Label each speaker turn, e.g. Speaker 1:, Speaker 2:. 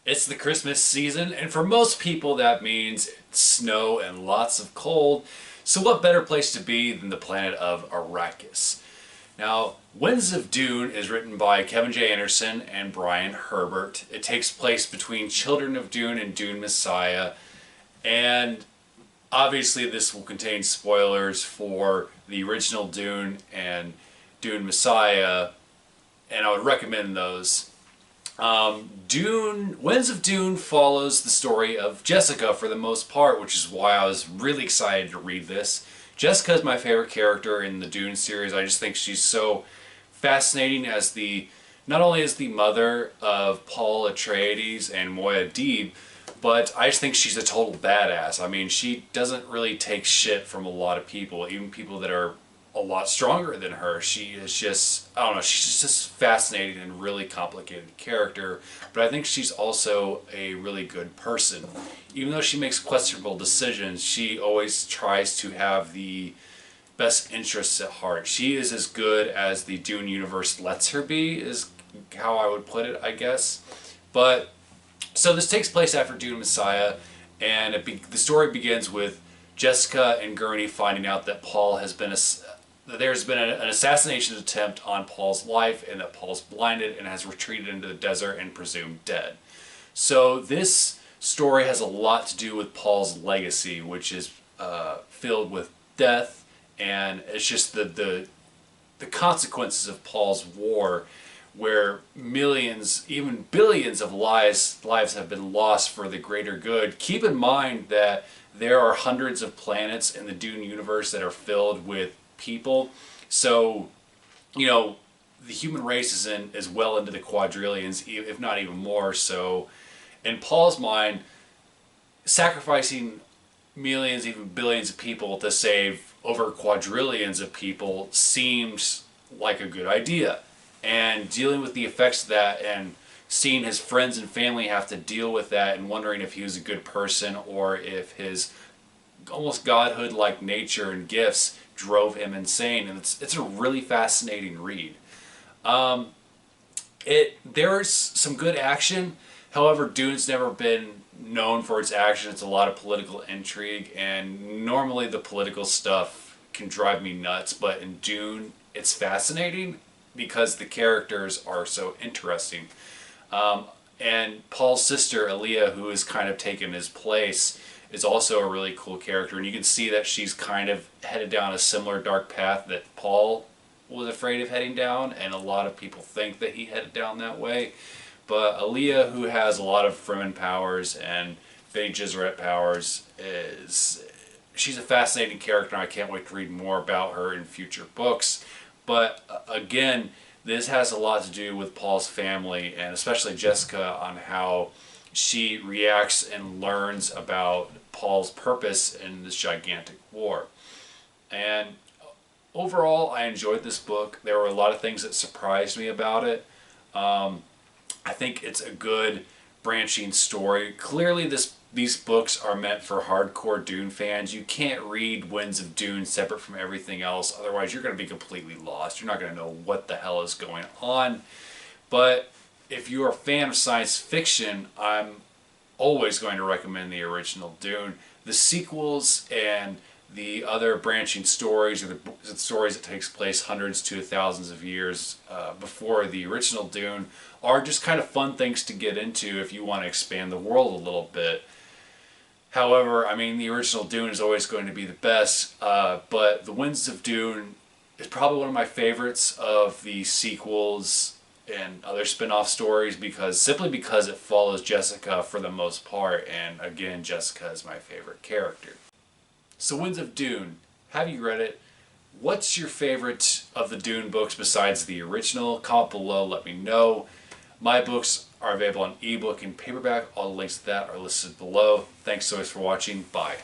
Speaker 1: It's the Christmas season, and for most people that means snow and lots of cold. So what better place to be than the planet of Arrakis? Now, Winds of Dune is written by Kevin J. Anderson and Bryan Herbert. It takes place between Children of Dune and Dune Messiah, and obviously this will contain spoilers for the original Dune and Dune Messiah, and I would recommend those. Winds of Dune follows the story of Jessica for the most part, which is why I was really excited to read this. Jessica is my favorite character in the Dune series. I just think she's so fascinating as not only as the mother of Paul Atreides and Muad'Dib, but I just think she's a total badass. I mean, she doesn't really take shit from a lot of people, even people that are a lot stronger than her. She is just, I don't know, she's just fascinating and really complicated character, but I think she's also a really good person. Even though she makes questionable decisions, she always tries to have the best interests at heart. She is as good as the Dune universe lets her be, is how I would put it, I guess. But, so this takes place after Dune Messiah, and the story begins with Jessica and Gurney finding out that there's been an assassination attempt on Paul's life, and that Paul's blinded and has retreated into the desert and presumed dead. So this story has a lot to do with Paul's legacy, which is filled with death, and it's just the consequences of Paul's war, where millions, even billions of lives have been lost for the greater good. Keep in mind that there are hundreds of planets in the Dune universe that are filled with people. So, the human race is well into the quadrillions, if not even more. So, in Paul's mind, sacrificing millions, even billions of people to save over quadrillions of people seems like a good idea. And dealing with the effects of that, and seeing his friends and family have to deal with that, and wondering if he was a good person or if his almost godhood-like nature and gifts drove him insane. And it's a really fascinating read. There's some good action. However, Dune's never been known for its action. It's a lot of political intrigue, and normally the political stuff can drive me nuts, but in Dune it's fascinating because the characters are so interesting. And Paul's sister, Alia, who has kind of taken his place, is also a really cool character, and you can see that she's kind of headed down a similar dark path that Paul was afraid of heading down, and a lot of people think that he headed down that way. But Alia, who has a lot of Fremen powers and Bene Gesserit powers, she's a fascinating character, and I can't wait to read more about her in future books. But again, this has a lot to do with Paul's family, and especially Jessica, on how she reacts and learns about Paul's purpose in this gigantic war. And overall, I enjoyed this book. There were a lot of things that surprised me about it. I think it's a good branching story. Clearly, these books are meant for hardcore Dune fans. You can't read Winds of Dune separate from everything else, otherwise you're going to be completely lost. You're not going to know what the hell is going on. But if you're a fan of science fiction, I'm always going to recommend the original Dune. The sequels and the other branching stories, or the stories that takes place hundreds to thousands of years before the original Dune, are just kind of fun things to get into if you want to expand the world a little bit. However, I mean, the original Dune is always going to be the best, but The Winds of Dune is probably one of my favorites of the sequels and other spin-off stories, simply because it follows Jessica for the most part, and again, Jessica is my favorite character. So Winds of Dune, have you read it? What's your favorite of the Dune books besides the original? Comment below, let me know. My books are available on ebook and paperback. All the links to that are listed below. Thanks so much for watching. Bye.